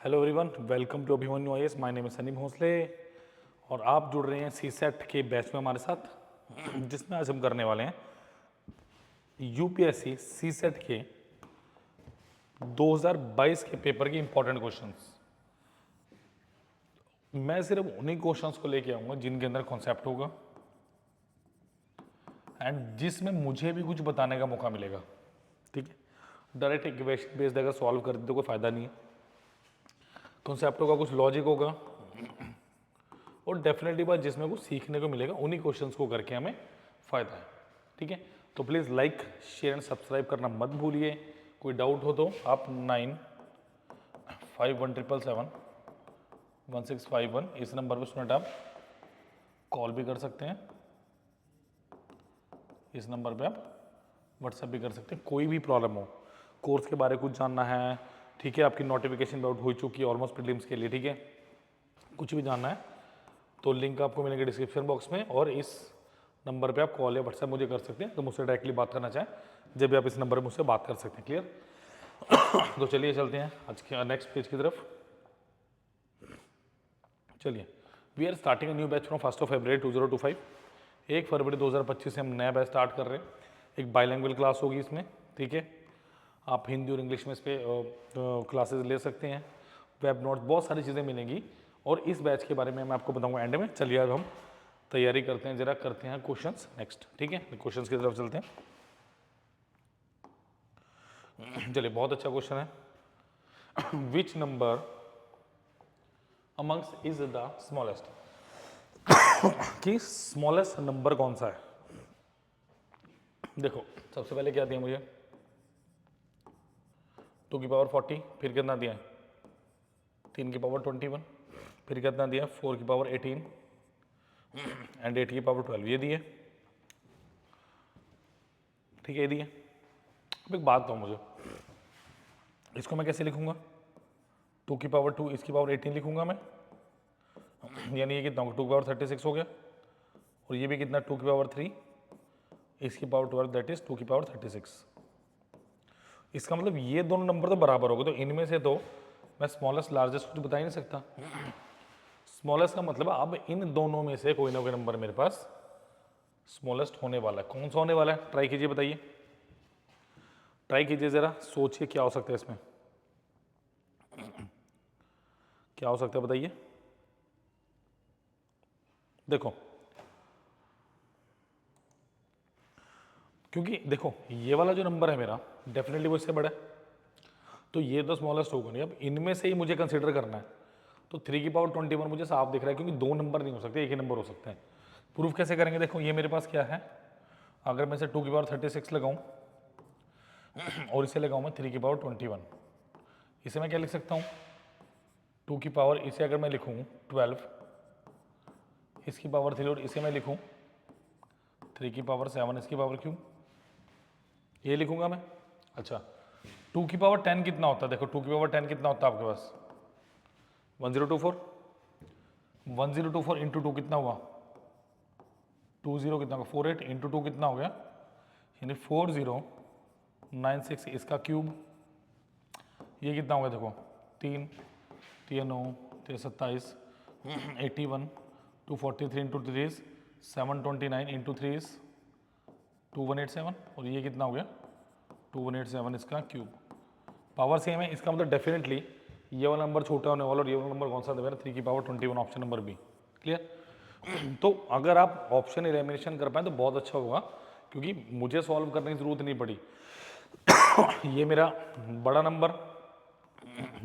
Hello everyone, welcome to Abhimanyu IAS. My name is Sunny Bhosale और आप जुड़ रहे हैं सीसेट के बैच में हमारे साथ, जिसमें आज हम करने वाले हैं यूपीएससी सीसेट के 2022 के पेपर के इंपॉर्टेंट क्वेश्चंस। मैं सिर्फ उन्हीं क्वेश्चंस को लेके आऊँगा जिनके अंदर कॉन्सेप्ट होगा एंड जिसमें मुझे भी कुछ बताने का मौका मिलेगा। ठीक है, डायरेक्ट इक्वेशन बेस्ड अगर सॉल्व कर दे तो कोई फ़ायदा नहीं है। कॉन्सेप्ट होगा, कुछ लॉजिक होगा और डेफिनेटली बात जिसमें कुछ सीखने को मिलेगा, उन्हीं क्वेश्चंस को करके हमें फ़ायदा है। ठीक है, तो please like share and subscribe करना मत भूलिए। कोई डाउट हो तो आप 9517771651 इस नंबर पर स्टूडेंट आप कॉल भी कर सकते हैं। इस नंबर पे आप व्हाट्सएप भी कर सकते हैं। कोई भी प्रॉब्लम हो, कोर्स के बारे में कुछ जानना है, ठीक है, आपकी नोटिफिकेशन आउट हो चुकी है ऑलमोस्ट प्रीलिम्स के लिए, ठीक है, कुछ भी जानना है तो लिंक आपको मिलेंगे डिस्क्रिप्शन बॉक्स में और इस नंबर पे आप कॉल या व्हाट्सएप मुझे कर सकते हैं। तो मुझसे डायरेक्टली बात करना चाहें जब भी आप इस नंबर पर मुझसे बात कर सकते हैं। क्लियर? तो चलिए चलते हैं आज के नेक्स्ट पेज की तरफ। चलिए, we are starting a new batch from 1 फरवरी 2025। 1 फरवरी 2025 से हम नया बैच स्टार्ट कर रहे हैं। एक बाइलैंग्वेज क्लास होगी इसमें, ठीक है, आप हिंदी और इंग्लिश में इस पर क्लासेस ले सकते हैं। वेब नोट्स, बहुत सारी चीज़ें मिलेंगी और इस बैच के बारे में मैं आपको बताऊंगा एंड में। चलिए अब हम तैयारी करते हैं, जरा करते हैं क्वेश्चंस नेक्स्ट। ठीक है, क्वेश्चंस की तरफ चलते हैं। चलिए, बहुत अच्छा क्वेश्चन है। Which number amongst is the smallest, कि स्मॉलेस्ट नंबर कौन सा है। देखो, सबसे पहले क्या दिया मुझे, 2 की पावर 40, फिर कितना दिया है 3 की पावर 21, फिर कितना दिया 4 की पावर 18 एंड 8 की पावर 12, ये दिए। ठीक है, ये दिए। अब एक बात बताओ मुझे, इसको मैं कैसे लिखूंगा? 2 की पावर 2, इसकी पावर 18 लिखूंगा मैं, यानी ये कितना होगा 2 की पावर 36 हो गया, और ये भी कितना 2 की पावर 3, इसकी पावर 12, दैट इज 2 की पावर 36। इसका मतलब ये दोनों नंबर तो बराबर हो गए, तो इनमें से तो मैं स्मॉलेस्ट लार्जेस्ट कुछ बता ही नहीं सकता। स्मॉलेस्ट का मतलब अब इन दोनों में से कोई ना कोई नंबर मेरे पास स्मॉलेस्ट होने वाला है। कौन सा होने वाला है, ट्राई कीजिए, बताइए, ट्राई कीजिए, जरा सोचिए क्या हो सकता है इसमें, क्या हो सकता है बताइए। देखो, क्योंकि देखो ये वाला जो नंबर है मेरा डेफिनेटली वो इससे बड़ा है, तो ये तो स्मॉलेस्ट होगा नहीं। अब इनमें से ही मुझे कंसीडर करना है, तो 3 की पावर 21 मुझे साफ दिख रहा है, क्योंकि दो नंबर नहीं हो सकते, एक ही नंबर हो सकते हैं। प्रूफ कैसे करेंगे? देखो, ये मेरे पास क्या है, अगर मैं इसे 2 की पावर 36 लगाऊं और इसे लगाऊं मैं 3 की पावर 21, इसे मैं क्या लिख सकता हूं 2 की पावर, इसे अगर मैं लिखूं 12, इसकी पावर 3, और इसे मैं लिखूं 3 की पावर 7, इसकी पावर क्यों, ये लिखूंगा मैं। अच्छा, 2 की पावर 10 कितना होता है? देखो 2 की पावर 10 कितना होता है आपके पास 1024, 1024 इंटू 2 कितना हुआ 20, कितना होगा 48 इंटू 2 कितना हो गया, यानी 4096, इसका क्यूब, ये कितना होगा देखो 3 3 9 3 27 81 243 इंटू 3 इज 729 इंटू 3 इज 2187, और ये कितना हो गया 2187, इसका क्यूब। पावर सेम है, इसका मतलब डेफिनेटली ये वाला नंबर छोटा होने वाला, और ये वाला नंबर कौन सा था मेरा 3 की power 21, option number B. Clear? तो अगर आप ऑप्शन एलिमिनेशन कर पाए तो बहुत अच्छा होगा, क्योंकि मुझे सॉल्व करने की जरूरत नहीं पड़ी। ये मेरा बड़ा नंबर,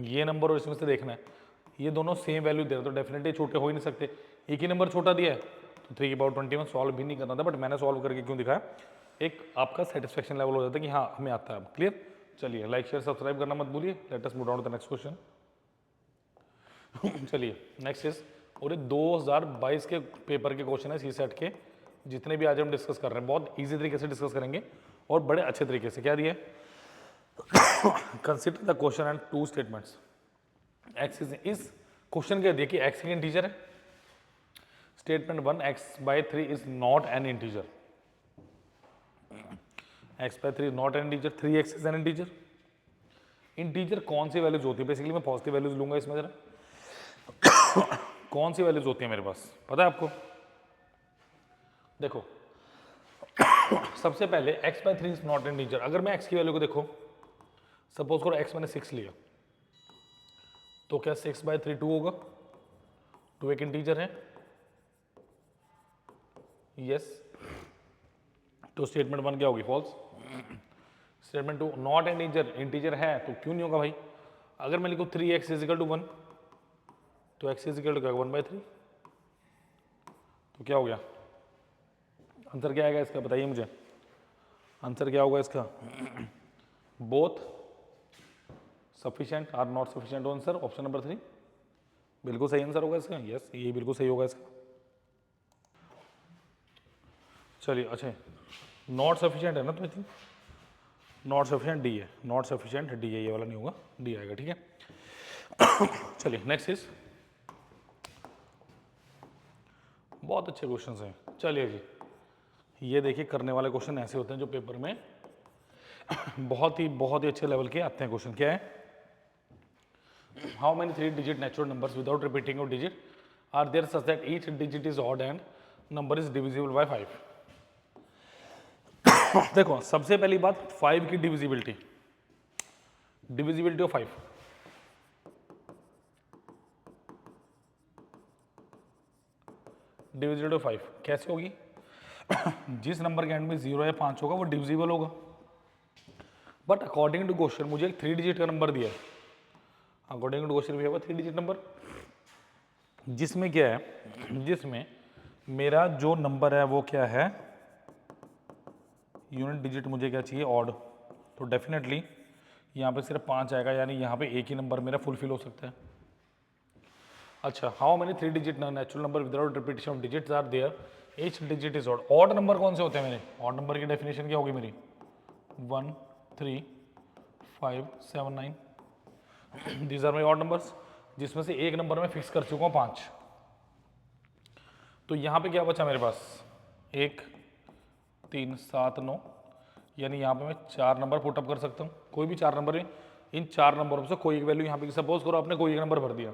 ये नंबर, और इसमें से देखना है ये दोनों सेम वैल्यू दे रहे, तो डेफिनेटली छोटे हो ही नहीं सकते। एक ही नंबर छोटा दिया है तो 3 की पावर 21 सॉल्व भी नहीं करना था, बट मैंने सॉल्व करके क्यों दिखाया, एक आपका सेटिस्फेक्शन लेवल हो जाता है कि हाँ हमें आता है। अब क्लियर? चलिए, लाइक शेयर सब्सक्राइब करना मत भूलिए। Let us move on to the next question. चलिए, नेक्स्ट इज, और ये 2022 के पेपर के क्वेश्चन है सीसेट के, जितने भी आज हम डिस्कस कर रहे हैं बहुत इजी तरीके से डिस्कस करेंगे और बड़े अच्छे तरीके से। क्या दिया है? Consider the question and two statements. X is question क्या दिया कि एक्स एक इंटीजर है। Statement 1, x/3 is not an integer, x/3 is not an integer, 3x is an integer. Integer कौन सी वैल्यूज होती है? बेसिकली मैं पॉजिटिव वैल्यूज लूंगा इसमें जरा। कौन सी वैल्यूज होती है मेरे पास, पता है आपको? देखो सबसे पहले x/3 is not an integer. अगर मैं x की वैल्यू को देखो, सपोज करो x मैंने 6 लिया, तो क्या 6/3 2 होगा? 2 एक इंटीजर है, यस। तो स्टेटमेंट 1 क्या होगी? False. Statement 2 not an integer, integer है तो क्यों नहीं होगा भाई? अगर मैं लिखूँ 3x इजिकल टू 1, तो x इजिकल टू क्या? 1/3। तो क्या हो गया? आंसर क्या आएगा इसका, बताइए मुझे। आंसर क्या होगा इसका? Both sufficient or not sufficient answer, option number 3 बिल्कुल सही आंसर होगा इसका। यस, ये बिल्कुल सही होगा इसका। चलिए अच्छा, नॉट सफिशिएंट है ना, तो I think not sufficient D है, नॉट सफिशिएंट डी है, ये वाला नहीं होगा, डी आएगा, ठीक है। चलिए नेक्स्ट इज, बहुत अच्छे क्वेश्चंस हैं। चलिए जी, ये देखिए करने वाले क्वेश्चन ऐसे होते हैं जो पेपर में बहुत ही अच्छे लेवल के आते हैं क्वेश्चन। क्या है? How many 3 digit natural numbers without repeating of digit are there such that each digit is odd and number is divisible by 5? देखो सबसे पहली बात 5 की divisibility, divisibility of 5, divisibility of 5 कैसे होगी? जिस नंबर के एंड में 0 या 5 होगा वो डिविजिबल होगा। बट अकॉर्डिंग टू क्वेश्चन मुझे एक 3 डिजिट का नंबर दिया है। अकॉर्डिंग टू क्वेश्चन भी होगा 3 डिजिट नंबर, जिसमें क्या है, जिसमें मेरा जो नंबर है वो क्या है? यूनिट डिजिट मुझे क्या चाहिए? ऑड। तो डेफिनेटली यहाँ पे सिर्फ 5 आएगा, यानी यहाँ पे एक ही नंबर मेरा फुलफिल हो सकता है। अच्छा, how many 3 digit natural number without repetition of digits are there each digit is odd? Odd number कौन से होते हैं मेरे? ऑड नंबर की डेफिनेशन क्या होगी मेरी? 1 3 5 7 9 these are my odd numbers, जिसमें से एक नंबर में फिक्स कर चुका हूँ 5। तो यहाँ पे क्या बचा मेरे पास? 1 3 7 9, यानी यहाँ पे मैं 4 नंबर पुटअप कर सकता हूँ, कोई भी 4 नंबर में। इन 4 नंबरों से कोई एक वैल्यू यहाँ पे, सपोज करो आपने कोई एक नंबर भर दिया,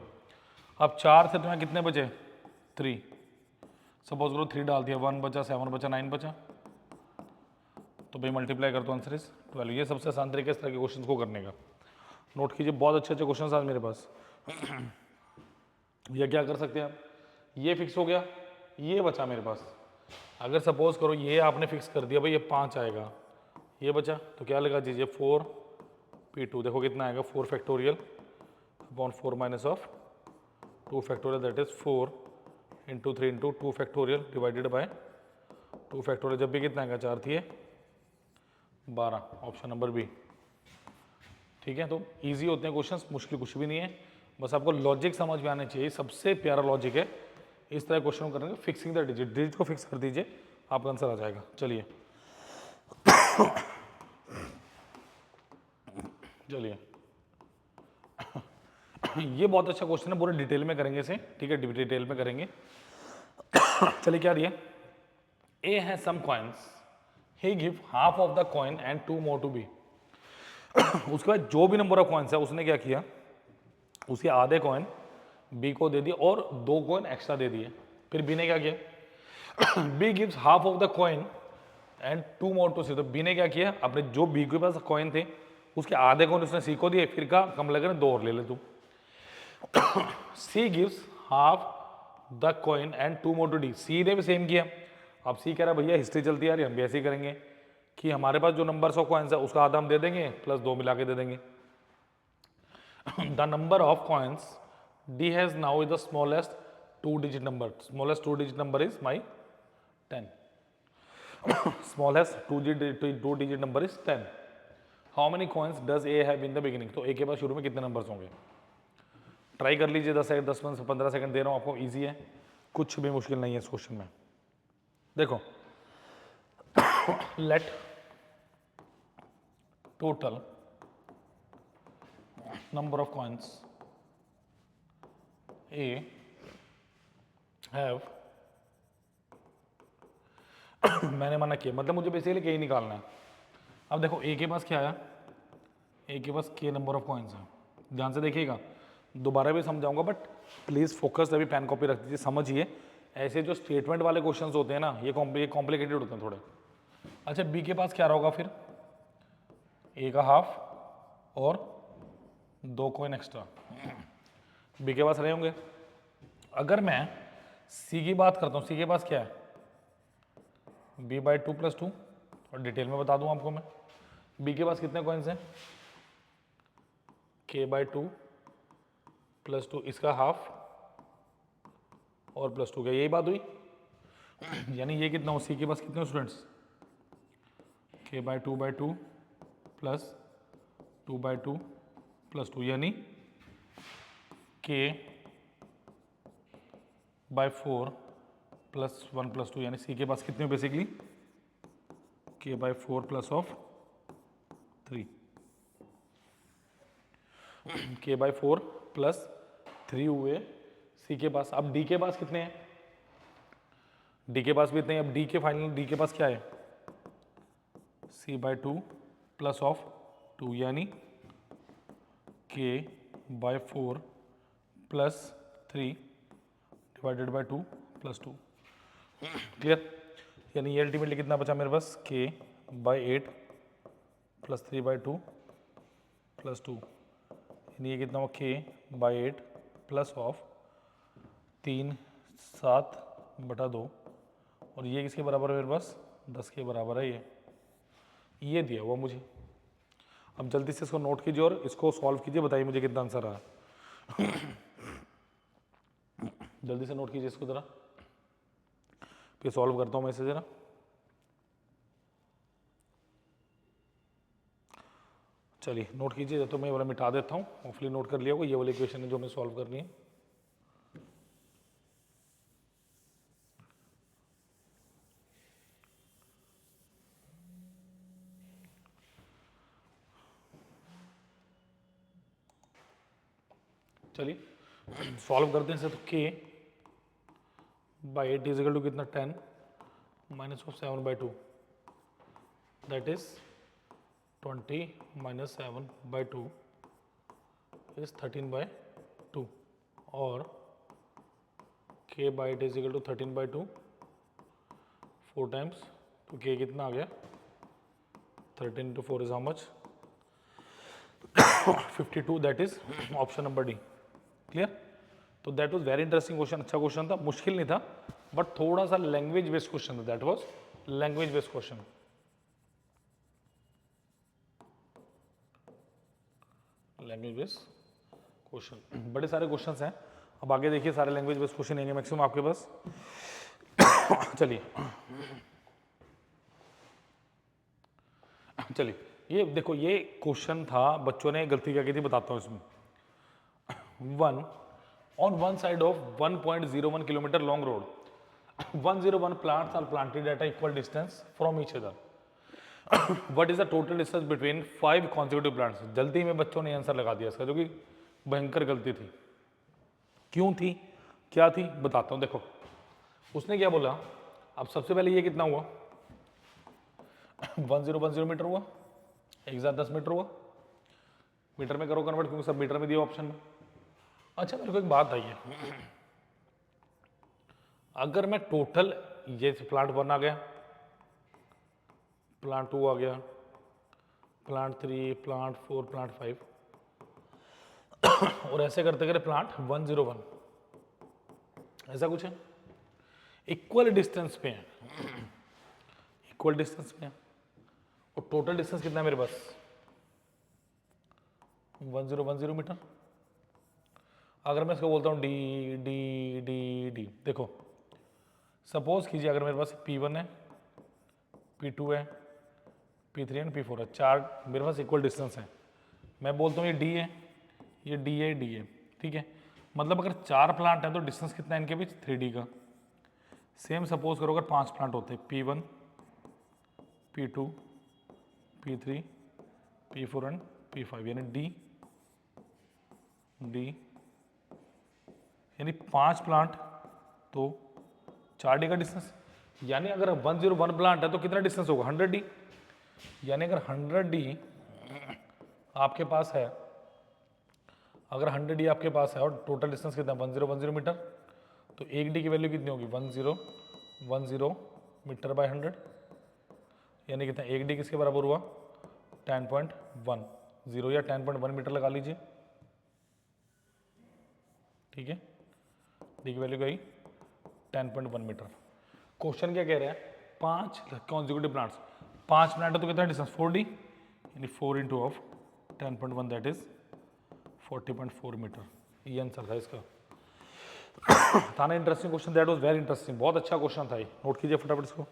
अब 4 से तुम्हें कितने बचे? 3। सपोज करो 3 डाल दिया, 1 बचा, 7 बचा, 9 बचा, तो भाई मल्टीप्लाई कर दो, आंसर इज 12। ये सबसे आसान तरीके इस तरह के क्वेश्चन को करने का। नोट कीजिए, बहुत अच्छे अच्छे क्वेश्चन आज मेरे पास। ये क्या कर सकते हैं आप? ये फिक्स हो गया, ये बचा मेरे पास। अगर सपोज करो ये आपने फिक्स कर दिया भाई ये 5 आएगा, ये बचा, तो क्या लगा दीजिए 4p2। देखो कितना आएगा? 4 factorial upon 4 minus of 2 factorial, that is 4 into 3 into 2 factorial divided by 2 factorial. जब भी कितना आएगा? 4 थी 12, ऑप्शन नंबर बी, ठीक है। तो इजी होते हैं क्वेश्चंस, मुश्किल कुछ भी नहीं है, बस आपको लॉजिक समझ में आने चाहिए। सबसे प्यारा लॉजिक है इस तरह क्वेश्चन को करने, फिक्सिंग द डिजिट, डिजिट को फिक्स कर दीजिए, आपका आंसर आ जाएगा। चलिए चलिए ये बहुत अच्छा क्वेश्चन है, पूरे डिटेल में करेंगे इसे, ठीक है, डिटेल में करेंगे। चलिए क्या दिया? ए है some coins, he give half of the coin and 2 more to B. उसके बाद जो भी नंबर ऑफ कॉइन्स है उसने क्या किया? उसके आधे कॉइन बी को दे दिए और 2 कॉइन एक्स्ट्रा दे दिए। फिर बी ने क्या किया? B gives half of the coin and 2 more to C. तो बी ने क्या किया? अपने जो बी के पास कॉइन थे उसके आधे कॉइन उसने सी को दिए, फिर कहा कम लग रहे 2 और ले ले तू। C gives half the coin and 2 more to D. C ने भी सेम किया। अब सी कह रहा है भैया हिस्ट्री चलती है, हम भी ऐसे ही करेंगे कि हमारे पास जो नंबर्स ऑफ कॉइन्स है उसका आधा हम दे देंगे प्लस 2 मिला के दे देंगे। The number of coins D has now is the smallest 2 digit number. Smallest 2 digit number is my 10। Smallest 2 digit number is 10। How many coins does A have in the beginning? तो ए के पास शुरू में कितने numbers होंगे? Try कर लीजिए, 10 second 15 second दे रहा हूँ आपको, ईजी है, कुछ भी मुश्किल नहीं है इस क्वेश्चन में। देखो let total number of coins A have मैंने मना किया, मतलब मुझे बेसिकली के ही निकालना है। अब देखो ए के पास क्या आया? ए के पास के नंबर ऑफ कॉइन्स हैं। ध्यान से देखिएगा, दोबारा भी समझाऊंगा बट प्लीज़ फोकस, अभी पेन कॉपी रख दीजिए, समझिए। ऐसे जो स्टेटमेंट वाले क्वेश्चंस होते हैं ना, ये कॉम्प्लिकेटेड होते हैं थोड़े। अच्छा, बी के पास क्या रहोगा फिर? ए का हाफ और 2 कॉइन एक्स्ट्रा बी के पास रहे होंगे। अगर मैं सी की बात करता हूँ, सी के पास क्या है? b/2 + 2, और डिटेल में बता दूं आपको मैं। बी के पास कितने कॉइन्स हैं? k/2 + 2, इसका हाफ और +2, क्या यही बात हुई? यानी ये कितना हो, सी के पास कितने हो स्टूडेंट्स? k/2/2 + 2/2 + 2, यानी k/4 + 1 + 2, यानी सी के पास कितने हो बेसिकली? k/4 + 3, k/4 + 3 हुए सी के पास। अब डी के पास कितने हैं? डी के पास भी इतने हैं। अब डी के फाइनल, डी के पास क्या है? c/2 + 2, यानी k/4 + 3 / 2 + 2। क्लियर? यानी ये अल्टीमेटली कितना बचा मेरे पास? k/8 + 3/2 + 2, यानी ये कितना हुआ? k/8 + 3 7/2, और ये किसके बराबर है मेरे पास? 10 के बराबर है ये दिया हुआ मुझे। अब जल्दी से इसको नोट कीजिए और इसको सॉल्व कीजिए, बताइए मुझे कितना आंसर आया। जल्दी से नोट कीजिए इसको ज़रा, फिर सॉल्व करता हूँ मैं इसे ज़रा। चलिए नोट कीजिए, तो मैं ये वाला मिटा देता हूँ, होपफुली नोट कर लिया होगा। ये वाली इक्वेशन है जो हमें सॉल्व करनी है। चलिए सॉल्व करते हैं इसे। तो k/8 = कितना? 10 - 7/2, दैट इज 20 - 7/2 इज 13/2, और k/8 = 13/2 4 टाइम्स, तो k कितना आ गया? 13 × 4 is how much? 52, that is option number D. Clear? तो that was very interesting question, अच्छा क्वेश्चन था, मुश्किल नहीं था, बट थोड़ा सा लैंग्वेज बेस्ड क्वेश्चन था। That was language based question. Language based question, बड़े सारे क्वेश्चंस हैं। अब आगे देखिए, सारे लैंग्वेज बेस्ड क्वेश्चन आएंगे मैक्सिमम आपके पास। चलिए चलिए, ये देखो, ये क्वेश्चन था, बच्चों ने गलती क्या की थी बताता हूँ इसमें। On one side of 1.01 kilometer long road, 101 plants are planted at an equal distance from each other. What is the total distance between 5 consecutive plants? जल्दी में बच्चों ने आंसर लगा दिया इसका, जो कि भयंकर गलती थी। क्यों थी, क्या थी, बताता हूँ। देखो उसने क्या बोला, अब सबसे पहले ये कितना हुआ? 1010 मीटर हुआ, 1010 मीटर हुआ। मीटर में करो कन्वर्ट, क्योंकि सब मीटर में दिया ऑप्शन में। अच्छा मेरे को एक बात आई है, अगर मैं टोटल, ये प्लांट 1 आ गया, प्लांट 2 आ गया, प्लांट 3, प्लांट 4, प्लांट 5, और ऐसे करते करते प्लांट 101, ऐसा कुछ है, इक्वल डिस्टेंस पे है, इक्वल डिस्टेंस पे है, और टोटल डिस्टेंस कितना है मेरे पास? 1010 मीटर। अगर मैं इसको बोलता हूँ डी डी डी डी, देखो सपोज कीजिए अगर मेरे पास P1 है, P2 है, P3 है, P4 है, 4 मेरे पास इक्वल डिस्टेंस है। मैं बोलता हूँ ये D है, ये D है, D है, ठीक है। मतलब अगर 4 प्लांट है तो डिस्टेंस कितना है इनके बीच? 3D का। सेम सपोज करो अगर 5 प्लांट होते, P1, P2, P3, P4 and P5, यानी D D, यानी 5 प्लांट तो 4D का डिस्टेंस। यानी अगर 101 प्लांट है तो कितना डिस्टेंस होगा? 100D। यानी अगर 100D आपके पास है, अगर 100 डी आपके पास है और टोटल डिस्टेंस कितना 1010 मीटर, तो 1 डी की वैल्यू कितनी होगी 1010 मीटर बाय 100, यानी कितना 1 डी किसके बराबर हुआ 10.10 या 10.1 मीटर लगा लीजिए, ठीक है। डी की वैल्यू गई 10.1 मीटर। क्वेश्चन क्या कह रहा है 5 कॉन्जिक्यूटिव प्लांट्स, 5 प्लांट है तो कितना डिस्टेंस 4 डी, यानी 4 into of 10.1 that is 40.4 metre. ये आंसर था इसका। था ना interesting question, that was very interesting, बहुत अच्छा क्वेश्चन था ये, नोट कीजिए फटाफट इसको।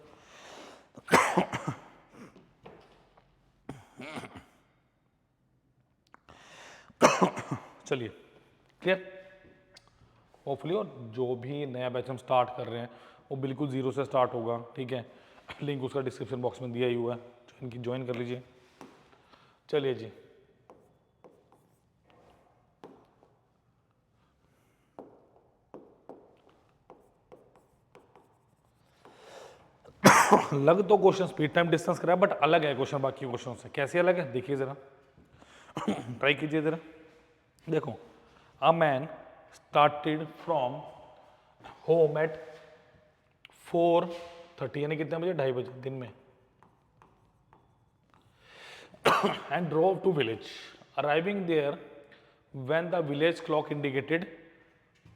चलिए क्लियर होपफुली, और जो भी नया बैच हम स्टार्ट कर रहे हैं वो बिल्कुल जीरो से स्टार्ट होगा, ठीक है। लिंक उसका डिस्क्रिप्शन बॉक्स में दिया ही हुआ है, ज्वाइन कर लीजिए। चलिए जी, लग तो क्वेश्चन स्पीड टाइम डिस्टेंस करा बट अलग है क्वेश्चन बाकी क्वेश्चन से। कैसे अलग है देखिए जरा, ट्राई कीजिए जरा। देखो, a man started from home at 4:30, यानी कितने बजे 2:30 बजे दिन में, and drove to village, arriving there when the village clock indicated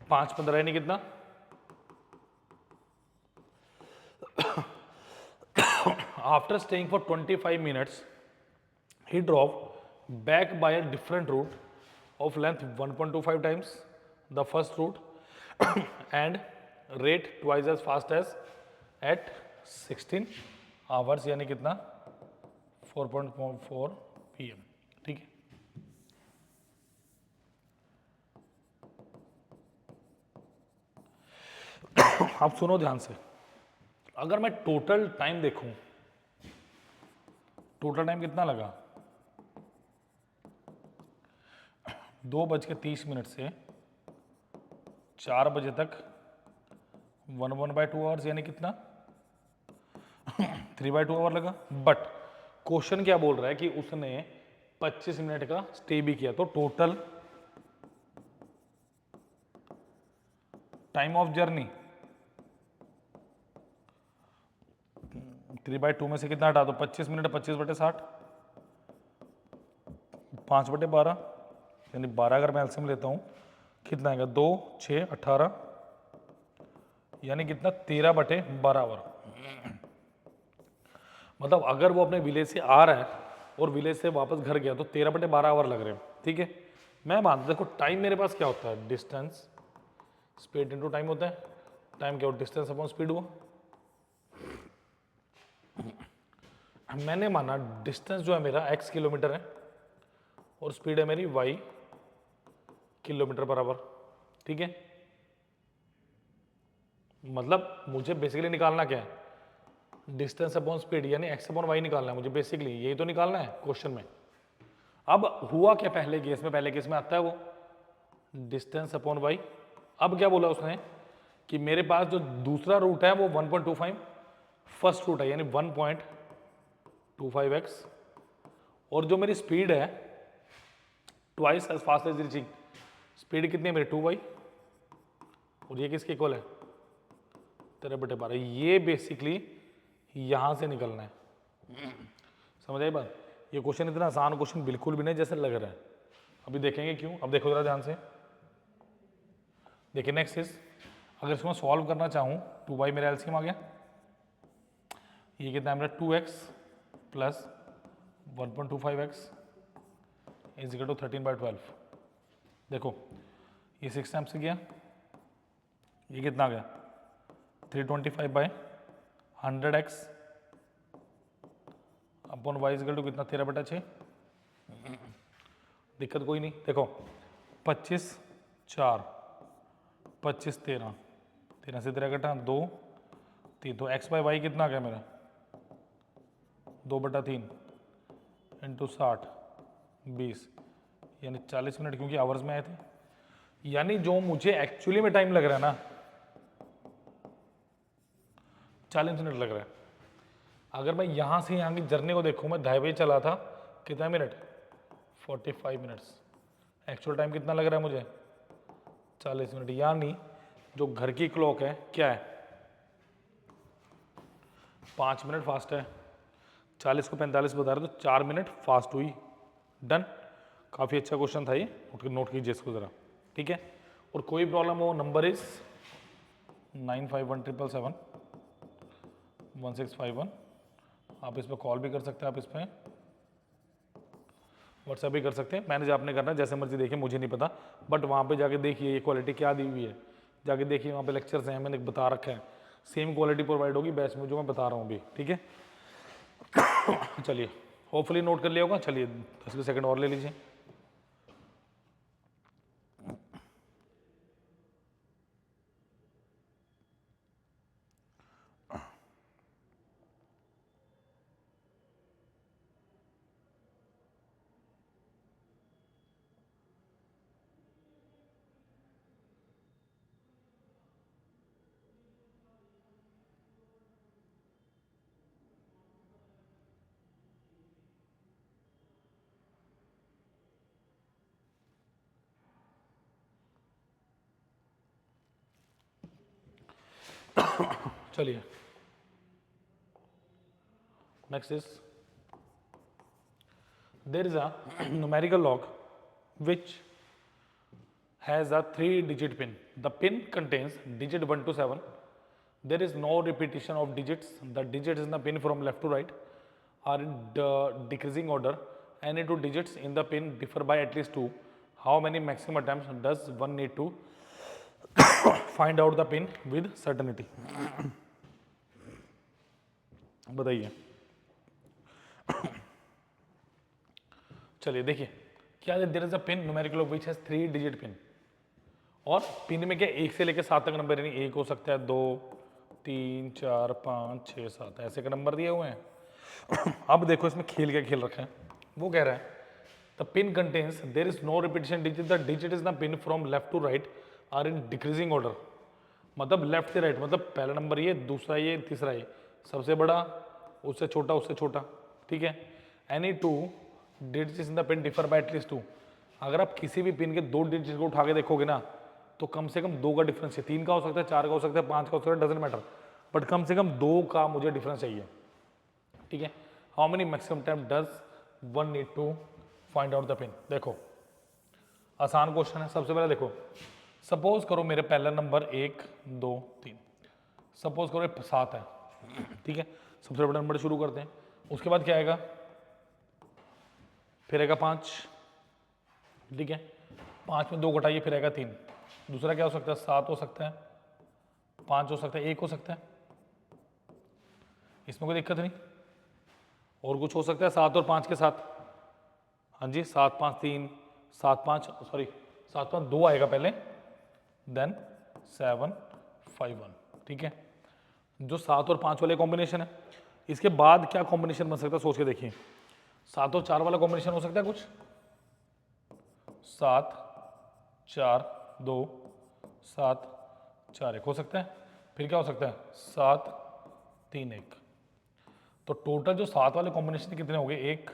5:15, यानी कितना after staying for 25 minutes he drove back by a different route of length 1.25 times the first route and rate twice as fast as at 16 hours, यानी कितना 4.4 PM, ठीक है। अब सुनो ध्यान से, अगर मैं टोटल टाइम देखूं, टोटल टाइम कितना लगा 2:30 से 4 बजे तक 1/2 आवर्स, यानी कितना 3/2 आवर लगा। बट क्वेश्चन क्या बोल रहा है कि उसने 25 मिनट का स्टे भी किया, तो टोटल टाइम ऑफ जर्नी 3/2 में से कितना हटा दो 25 मिनट, 25/60, 5/12, यानी 12 अगर मैं एलसीएम लेता हूँ कितना आएगा 2, 6, 18, यानी कितना 13/12 आवर। मतलब अगर वो अपने विलेज से आ रहा है और विलेज से वापस घर गया तो 13/12 आवर लग रहे हैं, ठीक है। मैं मानता, देखो टाइम मेरे पास क्या होता है, डिस्टेंस स्पीड इनटू टाइम होता है। टाइम क्या हो, डिस्टेंस अपॉन स्पीड हुआ। मैंने माना डिस्टेंस जो है मेरा x किलोमीटर है और स्पीड है मेरी y किलोमीटर पर आवर, ठीक है। मतलब मुझे बेसिकली निकालना क्या है, डिस्टेंस अपॉन स्पीड, यानी x अपॉन y निकालना है मुझे, बेसिकली यही तो निकालना है क्वेश्चन में। अब हुआ क्या पहले केस में आता है वो डिस्टेंस अपॉन y। अब क्या बोला उसने कि मेरे पास जो दूसरा रूट है वो 1.25 फर्स्ट रूट है, यानी 1.25x, और जो मेरी स्पीड है twice as fast as reaching, speed कितनी है मेरी 2y, और ये किसके इक्वल है 13/12। ये बेसिकली यहां से निकलना है, समझ आई बात। ये क्वेश्चन इतना आसान क्वेश्चन बिल्कुल भी नहीं जैसे लग रहा है, अभी देखेंगे क्यों। अब देखो जरा ध्यान से, देखिए नेक्स्ट इज, अगर इसको मैं सॉल्व करना चाहूँ 2y मेरा एलसीएम आ गया, ये कितना है मेरा 2x plus 1.25x is equal to 13/12। देखो ये 6 टाइम्स से गया, ये कितना आ गया 325/100x upon y is equal to कितना 13/6। दिक्कत कोई नहीं, देखो 25 4 25 13 13 से 13 कटा 2 3, तो x बाई वाई कितना आ गया मेरा 2/3 इंटू 60 20, यानी 40 मिनट, क्योंकि आवर्स में आए थे। यानी जो मुझे एक्चुअली में टाइम लग रहा है ना 40 मिनट लग रहा है। अगर मैं यहाँ से यहाँ की जर्नी को देखूँ, मैं 2:30 बजे चला था, कितना मिनट 45 मिनट्स। एक्चुअल टाइम कितना लग रहा है मुझे? 40 मिनट। यानी जो घर की क्लॉक है क्या है? 5 मिनट फास्ट है। 40 को 45 बता रहे तो 4 मिनट फास्ट हुई। डन। काफ़ी अच्छा क्वेश्चन था ये, नोट कीजिए इसको ज़रा, ठीक है। और कोई प्रॉब्लम हो, नंबर इज 9517771651। आप इस पर कॉल भी कर सकते हैं, आप इस पर व्हाट्सएप भी कर सकते हैं। मैनेज आपने करना है, जैसे मर्जी देखिए, मुझे नहीं पता, बट वहाँ पे जाके देखिए ये क्वालिटी क्या दी हुई है। जाके देखिए वहाँ पे लेक्चर्स हैं, मैंने बता रखा है, सेम क्वालिटी प्रोवाइड होगी बैच में जो मैं बता रहा हूँ अभी, ठीक है। चलिए, होपफुली नोट कर लिया होगा। चलिए 10 सेकंड और ले लीजिए। चलिए, next is there is a numerical log which has a 3-digit pin. The pin contains digit 1 to 7. There is no repetition of digits. The digits in the pin from left to right are in decreasing order. Any two digits in the pin differ by at least 2. How many maximum attempts does one need to find out the pin with certainty? बताइए। चलिए देखिए क्या है, there is a pin numerical of which has 3-digit pin. और pin में क्या, 1 से लेकर 7 तक नंबर, यानी 1 हो सकता है, 2, 3, 4, 5, 6, 7 ऐसे के नंबर दिए हुए हैं। अब देखो इसमें खेल क्या खेल रखा है। वो कह रहा है the pin contains there is no repetition digit, the digit is the pin from left to right are in decreasing order. मतलब लेफ्ट से राइट, मतलब पहला नंबर ये, दूसरा ये, तीसरा ये, सबसे बड़ा, उससे छोटा, उससे छोटा, ठीक है। Any two digits in the pin differ by at least 2। अगर आप किसी भी पिन के 2 डिजिट को उठा के देखोगे ना, तो कम से कम 2 का डिफरेंस है। 3 का हो सकता है, 4 का हो सकता है, 5 का हो सकता है, डजेंट मैटर, बट कम से कम 2 का मुझे डिफरेंस चाहिए, ठीक है। How many maximum time does one need to find out the pin? देखो आसान क्वेश्चन है। सबसे पहले देखो, सपोज करो मेरे पहला नंबर 1, 2, 3, सपोज करो 7 है, ठीक है। सबसे बड़ा नंबर शुरू करते हैं। उसके बाद क्या आएगा, फिर आएगा 5, ठीक है। 5 में 2 घटाइए, फिर आएगा 3। दूसरा क्या हो सकता है, 7 हो सकता है, 5 हो सकता है, 1 हो सकता है, इसमें कोई दिक्कत नहीं। और कुछ हो सकता है 7 और 5 के साथ, हाँ जी, 7, 5, 3, 7, 5, सॉरी 7, 5, 2 आएगा पहले, देन 7, 5, 1, ठीक है। जो 7 और 5 वाले कॉम्बिनेशन है, इसके बाद क्या कॉम्बिनेशन बन सकता है, सोच के देखिए। 7 और 4 वाला कॉम्बिनेशन हो सकता है कुछ, 7, 4, 2, 7, 4, 1 हो सकता है। फिर क्या हो सकता है, 7, 3, 1। तो टोटल जो 7 वाले कॉम्बिनेशन कितने हो गए, 1,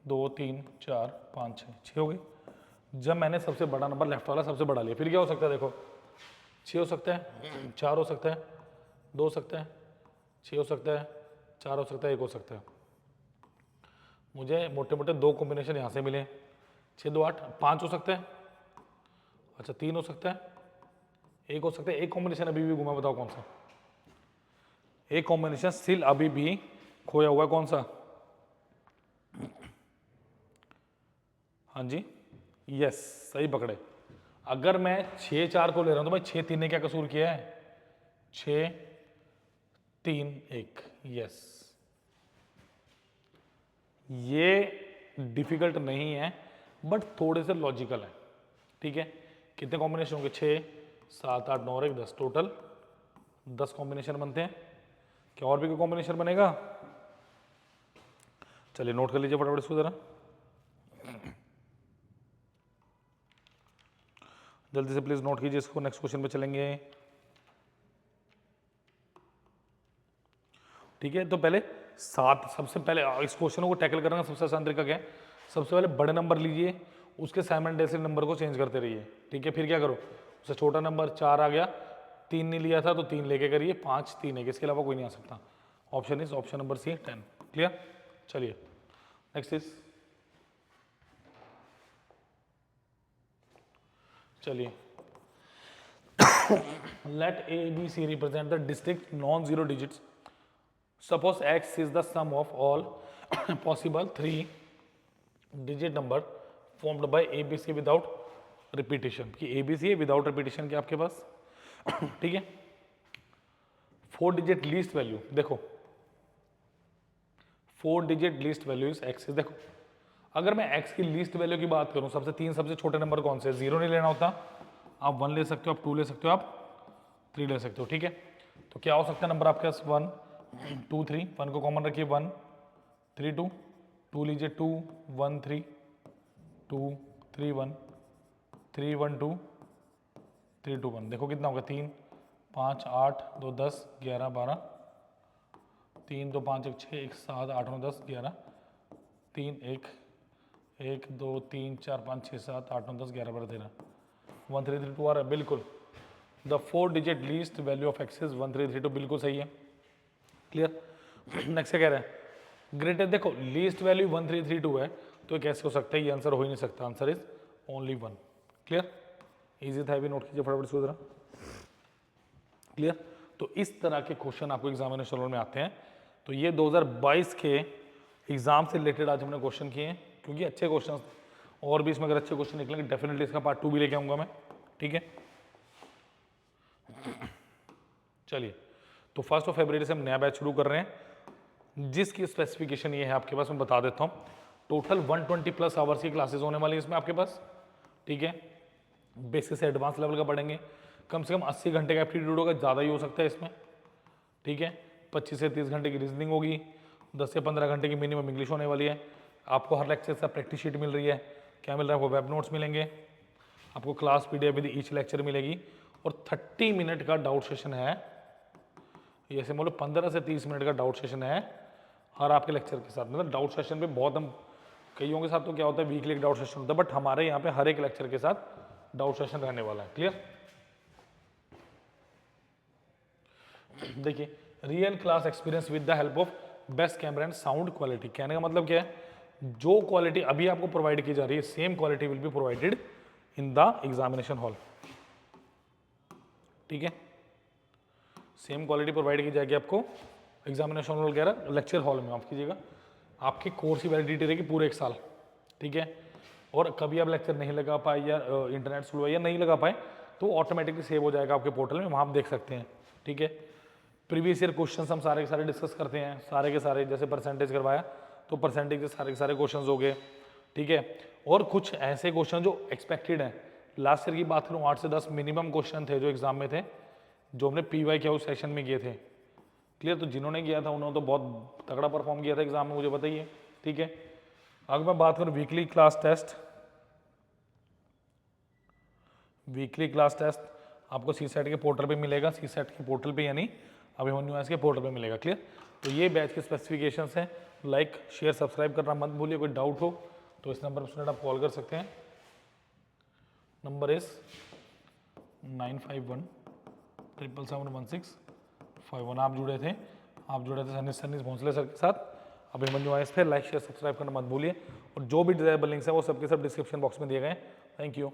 2, 3, 4, 5, 6, 6 हो गए। जब मैंने सबसे बड़ा नंबर लेफ्ट वाला सबसे बड़ा लिया, फिर क्या हो सकता है, देखो 6 हो सकता है, 4 हो सकता है, 2 हो सकता है, 6 हो सकता है, 4 हो सकता है, 1 हो सकता है। मुझे मोटे मोटे 2 कॉम्बिनेशन यहाँ से मिले, 6, 2, 8, 5 हो सकता है, अच्छा 3 हो सकता है, 1 हो सकता है। एक कॉम्बिनेशन अभी भी घुमा, बताओ कौन सा? एक कॉम्बिनेशन स्टिल अभी भी खोया हुआ है, कौन सा? हाँ जी, यस, सही पकड़े। अगर मैं 6, 4 को ले रहा हूं तो भाई 6, 3 ने क्या कसूर किया है, 6, 3, 1, यस। ये डिफिकल्ट नहीं है, बट थोड़े से लॉजिकल है, ठीक है। कितने कॉम्बिनेशन होंगे, 6, 7, 8, 9 और 1, 10, टोटल 10 कॉम्बिनेशन बनते हैं। क्या और भी कोई कॉम्बिनेशन बनेगा? चलिए नोट कर लीजिए फटाफट इसको जरा, जल्दी से प्लीज नोट कीजिए इसको। नेक्स्ट क्वेश्चन पे चलेंगे, ठीक है। तो पहले 7, सबसे पहले इस क्वेश्चन को टैकल करने का सबसे आसान तरीका क्या है, सबसे पहले बड़े नंबर लीजिए, उसके साइमल्टेनियसली नंबर को चेंज करते रहिए, ठीक है। फिर क्या करो, उससे छोटा नंबर 4 आ गया, 3 नहीं लिया था तो 3 लेके करिए, 5 3 है, इसके अलावा कोई नहीं आ सकता। Option is option number C 10। Clear. चलिए नेक्स्ट इज, चलिए let a b c represent the distinct non-zero digits. Suppose x is the sum of all possible 3 digit number formed by a b c without repetition, कि a b c है without repetition के आपके पास, ठीक है। 4 digit least value, देखो 4 digit least value is x। देखो अगर मैं x की लीस्ट वैल्यू की बात करूं, सबसे छोटे नंबर कौन से, 0 नहीं लेना होता, आप 1 ले सकते हो, आप 2 ले सकते हो, आप 3 ले सकते हो, ठीक है। तो क्या हो सकता है नंबर आपके पास, 1 2 3, 1 को कॉमन रखिए, 1 3 2, 2 लीजिए 2 1 3 2 3 1 3 1 2 3 2 1, देखो कितना होगा, 3 5 8 2 10 11 12, 3 2 5 1 6 1 7 8 9 10 11, 3 1 1 2 3 4 5 6 7 8 9 10 11 12 13, 1 3 3 2 आ रहा है, बिल्कुल। The 4 digit least value of x is 1 3 3 2, बिल्कुल सही है। क्लियर। नेक्स्ट क्या कह रहे हैं, ग्रेटर, देखो लीस्ट वैल्यू 1 3 3 2 है, तो कैसे हो सकता है, ये आंसर हो ही नहीं सकता, answer is only 1। Clear. Easy था, भी नोट कीजिए फटाफट से जरा। क्लियर। तो इस तरह के क्वेश्चन आपको एग्जामिनेशन में आते हैं। तो ये 2022 के एग्जाम से रिलेटेड आज हमने क्वेश्चन किए हैं, क्योंकि अच्छे क्वेश्चन, और भी इसमें अगर अच्छे क्वेश्चन निकलेंगे डेफिनेटली इसका पार्ट 2 भी लेके आऊंगा मैं, ठीक है। चलिए, तो 1 फरवरी से हम नया बैच शुरू कर रहे हैं, जिसकी स्पेसिफिकेशन ये है आपके पास, मैं बता देता हूँ। टोटल 120 प्लस आवर्स की क्लासेस होने वाली है इसमें आपके पास, ठीक है। बेसिक से एडवांस लेवल का पढ़ेंगे, कम से कम 80 घंटे का एप्टीट्यूड होगा, ज़्यादा ही हो सकता है इसमें, ठीक है। 25 से 30 घंटे की रीजनिंग होगी, 10 से 15 घंटे की मिनिमम इंग्लिश होने वाली है। आपको हर लेक्चर से प्रैक्टिस शीट मिल रही है, क्या मिल रहा है, आपको वेब नोट्स मिलेंगे, आपको class PDF with each lecture मिलेगी, और 30 मिनट का डाउट सेशन है, ये से मान लो 15 से 30 मिनट का डाउट सेशन है हर आपके लेक्चर के साथ। मतलब डाउट सेशन पे बहुत, हम कईयों के साथ तो क्या होता है वीकली एक डाउट सेशन होता है, बट हमारे यहाँ पे हर एक लेक्चर के साथ डाउट सेशन रहने वाला है। क्लियर। देखिए, real class experience with the help of best camera and sound quality, कहने का मतलब क्या है, जो क्वालिटी अभी आपको प्रोवाइड की जा रही है, same quality will be provided in the examination hall, ठीक है। सेम क्वालिटी प्रोवाइड की जाएगी आपको एग्जामिनेशन हॉल वगैरह, लेक्चर हॉल में माफ कीजिएगा। आपकी कोर्स की वैलिडिटी रहेगी पूरे 1 साल, ठीक है। और कभी आप लेक्चर नहीं लगा पाए या इंटरनेट स्लो या नहीं लगा पाए, तो ऑटोमेटिकली सेव हो जाएगा आपके पोर्टल में, वहाँ आप देख सकते हैं, ठीक है। प्रीवियस ईयर क्वेश्चन हम सारे के सारे डिस्कस करते हैं, सारे के सारे, जैसे परसेंटेज करवाया तो परसेंटेज के सारे क्वेश्चन हो गए, ठीक है। और कुछ ऐसे क्वेश्चन जो एक्सपेक्टेड हैं, लास्ट ईयर की बात करूँ 8 से 10 मिनिमम क्वेश्चन थे जो एग्जाम में थे, जो हमने PYQ सेशन में किए थे। क्लियर। तो जिन्होंने किया था उन्होंने तो बहुत तगड़ा परफॉर्म किया था एग्जाम में, मुझे बताइए, ठीक है। अगर मैं बात करूँ weekly class test, weekly class test आपको CSET के पोर्टल पे मिलेगा, CSET के पोर्टल पे यानी अभिमन्यु के पोर्टल पे मिलेगा। क्लियर। तो ये बैच के स्पेसिफिकेशंस हैं, लाइक शेयर सब्सक्राइब करना मत भूलिए। कोई डाउट हो तो इस नंबर पर आप कॉल कर सकते हैं, नंबर इज 95177165 आप जुड़े थे सनी भोंसले सर के साथ अभिमन्यु IAS पे। लाइक शेयर सब्सक्राइब करना मत भूलिए, और जो भी डिजायरेबल लिंक्स है वो सबके सब डिस्क्रिप्शन बॉक्स में दिए गए हैं। Thank you.